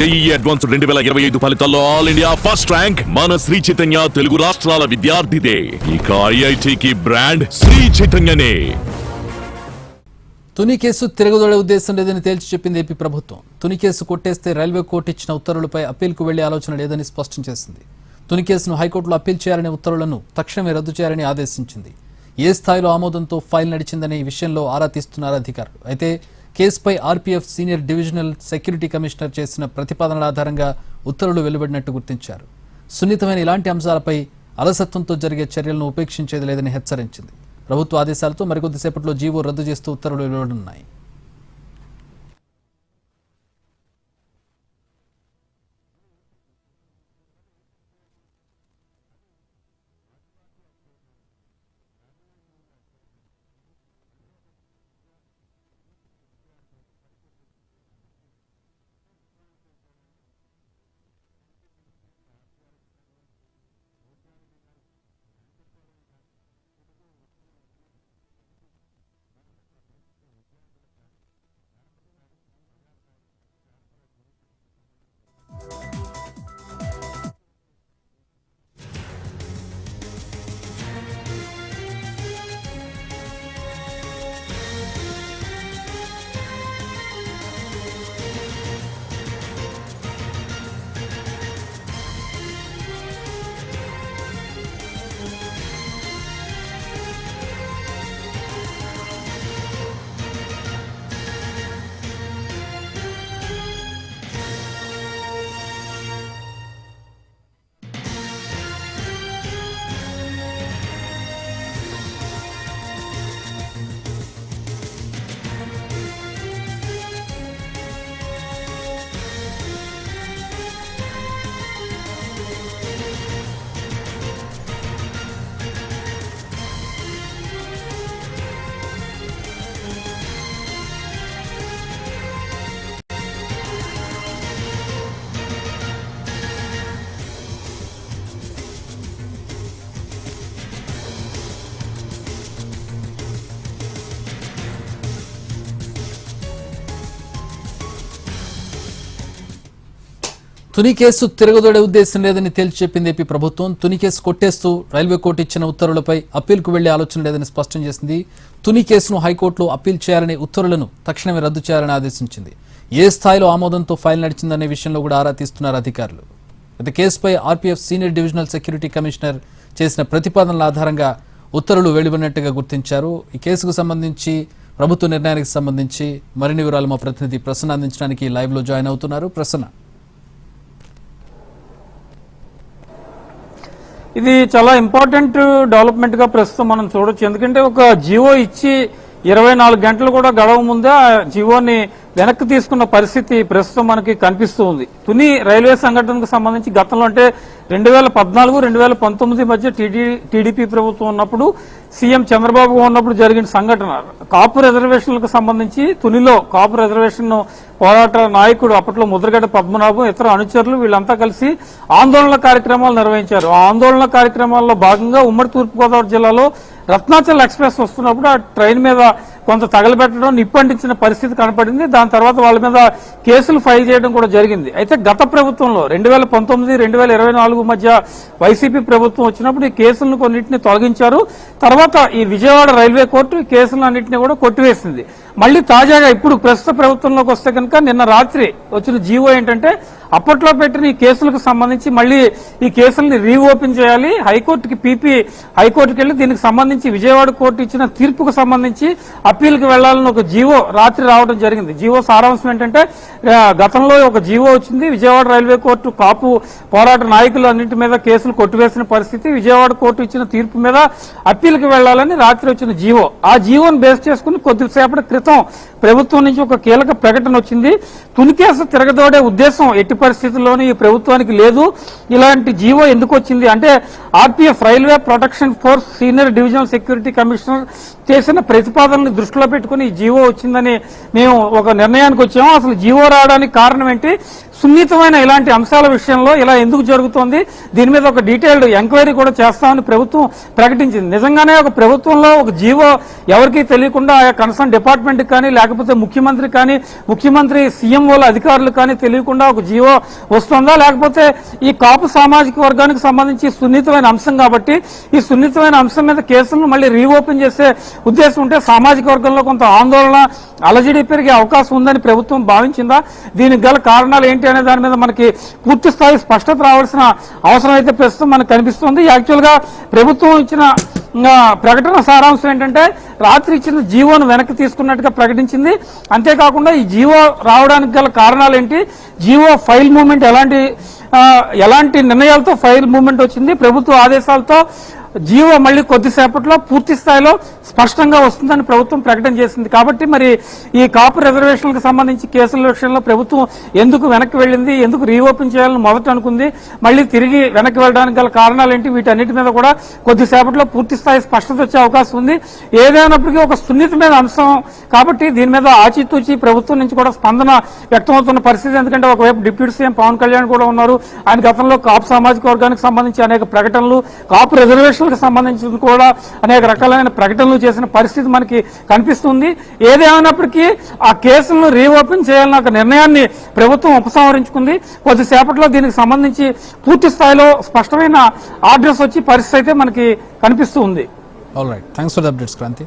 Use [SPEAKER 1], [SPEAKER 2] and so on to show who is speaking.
[SPEAKER 1] JEE advance 2025 ఫలితాల్లో all India first rank మన శ్రీ చైతన్య తెలుగు రాష్ట్రాల విద్యార్థిదే. ఇక IITకి బ్రాండ్ శ్రీ చైతన్యనే.
[SPEAKER 2] తుని కేసు తిరగదోడే ఉద్దేశం లేదని తేల్చి చెప్పింది ఏపీ ప్రభుత్వం. తుని కేసు కొట్టేస్తే రైల్వే కోర్టు ఇచ్చిన ఉత్తర్వులపై అప్పీల్కు వెళ్లే ఆలోచన లేదని స్పష్టం చేసింది. తుని కేసును హైకోర్టులో అప్పీల్ చేయాలనే ఉత్తర్వులను తక్షణమే రద్దు చేయాలని ఆదేశించింది. ఏ స్థాయిలో ఆమోదంతో ఫైల్ నడిచిందనే ఈ విషయంలో ఆరా తీస్తున్నారు అధికారులు. అయితే కేసుపై RPF senior divisional security commissioner చేసిన ప్రతిపాదనల ఆధారంగా ఉత్తర్వులు వెలువడినట్టు గుర్తించారు. సున్నితమైన ఇలాంటి అంశాలపై అలసత్వంతో జరిగే చర్యలను ఉపేక్షించేది లేదని హెచ్చరించింది. ప్రభుత్వ ఆదేశాలతో మరికొద్దిసేపట్లో జీవో రద్దు చేస్తూ ఉత్తర్వులు వెలువడున్నాయి. తుని కేసు తిరగదోడే ఉద్దేశం లేదని తేల్చి చెప్పింది ఏపీ ప్రభుత్వం. తుని కేసు కొట్టేస్తూ రైల్వే కోర్టు ఇచ్చిన ఉత్తర్వులపై అప్పీల్కు వెళ్లే ఆలోచన లేదని స్పష్టం చేసింది. తుని కేసును హైకోర్టులో అప్పీల్ చేయాలనే ఉత్తర్వులను తక్షణమే రద్దు చేయాలని ఆదేశించింది. ఏ స్థాయిలో ఆమోదంతో ఫైల్ నడిచిందనే విషయంలో కూడా ఆరా తీస్తున్నారు అధికారులు. అయితే కేసుపై RPF senior divisional security commissioner చేసిన ప్రతిపాదనల ఆధారంగా ఉత్తర్వులు వెలువడినట్టుగా గుర్తించారు. ఈ కేసుకు సంబంధించి ప్రభుత్వ నిర్ణయానికి సంబంధించి మరిన్ని వివరాలు మా ప్రతినిధి ప్రసన్న అందించడానికి లైవ్ లో జాయిన్ అవుతున్నారు. ప్రసన్న,
[SPEAKER 3] ఇది చాలా ఇంపార్టెంట్ డెవలప్మెంట్ గా ప్రస్తుతం మనం చూడొచ్చు. ఎందుకంటే ఒక జియో ఇచ్చి 24 గంటలు కూడా గడవ ముందే ఆ జియోని వెనక్కి తీసుకున్న పరిస్థితి ప్రస్తుతం మనకి కనిపిస్తూ ఉంది. తుని రైల్వే సంఘటనకు సంబంధించి గతంలో అంటే 2014-2019 మధ్య టీడీపీ ప్రభుత్వం ఉన్నప్పుడు సీఎం చంద్రబాబు ఉన్నప్పుడు జరిగిన సంఘటన. కాపు రిజర్వేషన్లకు సంబంధించి తునిలో కాపు రిజర్వేషన్ పోరాట నాయకుడు అప్పట్లో ముద్రగడ్డ పద్మనాభం ఇతర అనుచరులు వీళ్ళంతా కలిసి ఆందోళన కార్యక్రమాలు నిర్వహించారు. ఆ ఆందోళన కార్యక్రమాల్లో భాగంగా ఉమ్మడి తూర్పుగోదావరి జిల్లాలో రత్నాచల్ ఎక్స్ప్రెస్ వస్తున్నప్పుడు ఆ ట్రైన్ మీద కొంత తగలబెట్టడం, నిప్పంటించిన పరిస్థితి కనపడింది. దాని తర్వాత వాళ్ళ మీద కేసులు ఫైల్ చేయడం కూడా జరిగింది. అయితే గత ప్రభుత్వంలో 2019-2024 మధ్య వైసీపీ ప్రభుత్వం వచ్చినప్పుడు ఈ కేసులను కొన్నింటిని తొలగించారు. తర్వాత ఈ విజయవాడ రైల్వే కోర్టు ఈ కేసులన్నింటినీ కూడా కొట్టివేసింది. మళ్లీ తాజాగా ఇప్పుడు ప్రస్తుత ప్రభుత్వంలోకి వస్తే కనుక నిన్న రాత్రి వచ్చిన జీవో ఏంటంటే అప్పట్లో పెట్టిన ఈ కేసులకు సంబంధించి మళ్లీ ఈ కేసుల్ని రీఓపెన్ చేయాలి, హైకోర్టుకి వెళ్లి దీనికి సంబంధించి విజయవాడ కోర్టు ఇచ్చిన తీర్పుకు సంబంధించి అప్పీల్కి వెళ్లాలని ఒక జీవో రాత్రి రావడం జరిగింది. జీవో సారాంశం ఏంటంటే గతంలో ఒక జీవో వచ్చింది. విజయవాడ రైల్వే కోర్టు కాపు పోరాట నాయకులు అన్నింటి మీద కేసులు కొట్టివేసిన పరిస్థితి. విజయవాడ కోర్టు ఇచ్చిన తీర్పు మీద అప్పీల్కి వెళ్లాలని రాత్రి వచ్చిన జీవో. ఆ జీవోను బేస్ చేసుకుని కొద్దిసేపటి క్రితం ప్రభుత్వం నుంచి ఒక కీలక ప్రకటన వచ్చింది. తుని కేసు తిరగదోడే ఉద్దేశం ఎట్టి పరిస్థితుల్లోనూ ఈ ప్రభుత్వానికి లేదు. ఇలాంటి జీవో ఎందుకు వచ్చింది అంటే RPF railway protection force senior divisional security commissioner చేసిన ప్రతిపాదనని దృష్టిలో పెట్టుకుని ఈ జీవో వచ్చిందని మేము ఒక నిర్ణయానికి వచ్చాము. అసలు జీవో రావడానికి కారణం ఏంటి, సున్నితమైన ఇలాంటి అంశాల విషయంలో ఇలా ఎందుకు జరుగుతోంది, దీని మీద ఒక డీటెయిల్డ్ ఎంక్వైరీ కూడా చేస్తామని ప్రభుత్వం ప్రకటించింది. నిజంగానే ఒక ప్రభుత్వంలో ఒక జీవో ఎవరికీ తెలియకుండా ఆయా కన్సర్న్ డిపార్ట్మెంట్ కానీ లేకపోతే ముఖ్యమంత్రి కానీ ముఖ్యమంత్రి సీఎంఓల అధికారులు కానీ తెలియకుండా ఒక జీవో వస్తుందా, లేకపోతే ఈ కాపు సామాజిక వర్గానికి సంబంధించి సున్నితమైన అంశం కాబట్టి ఈ సున్నితమైన అంశం మీద కేసులను మళ్ళీ రీఓపెన్ చేసే ఉద్దేశం ఉంటే సామాజిక వర్గంలో కొంత ఆందోళన అలజడి పెరిగే అవకాశం ఉందని ప్రభుత్వం భావించిందా, దీనికి గల కారణాలు ఏంటి అనే దాని మీద మనకి పూర్తి స్థాయి స్పష్టత రావాల్సిన అవసరం అయితే ప్రస్తుతం మనకు కనిపిస్తుంది. యాక్చువల్ గా ప్రభుత్వం ఇచ్చిన ప్రకటన సారాంశం ఏంటంటే రాత్రి ఇచ్చిన జీవోను వెనక్కి తీసుకున్నట్టుగా ప్రకటించింది. అంతేకాకుండా ఈ జీవో రావడానికి గల కారణాలు ఏంటి, జీవో ఫైల్ మూవ్మెంట్ ఎలాంటి నిర్ణయాలతో ఫైల్ మూవ్మెంట్ వచ్చింది, ప్రభుత్వ ఆదేశాలతో జీవో మళ్ళీ కొద్దిసేపట్లో పూర్తి స్థాయిలో స్పష్టంగా వస్తుందని ప్రభుత్వం ప్రకటన చేసింది. కాబట్టి మరి ఈ కాపు రిజర్వేషన్లకు సంబంధించి కేసుల విషయంలో ప్రభుత్వం ఎందుకు వెనక్కి వెళ్ళింది, ఎందుకు రీఓపెన్ చేయాలని మొదట అనుకుంది, మళ్ళీ తిరిగి వెనక్కి వెళ్ళడానికి గల కారణాలు ఏంటి, వీటన్నిటి మీద కూడా కొద్దిసేపట్లో పూర్తి స్థాయి స్పష్టత వచ్చే అవకాశం ఉంది. ఏదైనప్పటికీ ఒక సున్నితమైన అంశం కాబట్టి దీని మీద ఆచితూచి ప్రభుత్వం నుంచి కూడా స్పందన వ్యక్తమవుతున్న పరిస్థితి. ఎందుకంటే ఒకవైపు డిప్యూటీ సీఎం పవన్ కళ్యాణ్ కూడా ఉన్నారు, ఆయన గతంలో కాపు సామాజిక వర్గానికి సంబంధించి అనేక ప్రకటనలు, కాపు రిజర్వేషన్ సంబంధించి కూడా అనేక రకాలైన ప్రకటనలు చేసిన పరిస్థితి మనకి కనిపిస్తుంది. ఏదేమైనప్పటికీ ఆ కేసులను రీఓపెన్ చేయాలన్న ఒక నిర్ణయాన్ని ప్రభుత్వం ఉపసంహరించుకుంది. కొద్దిసేపట్లో దీనికి సంబంధించి పూర్తి స్థాయిలో స్పష్టమైన ఆర్డర్స్ వచ్చి పరిస్థితి అయితే మనకి కనిపిస్తూ ఉంది.
[SPEAKER 2] All right, thanks for the updates Kranti.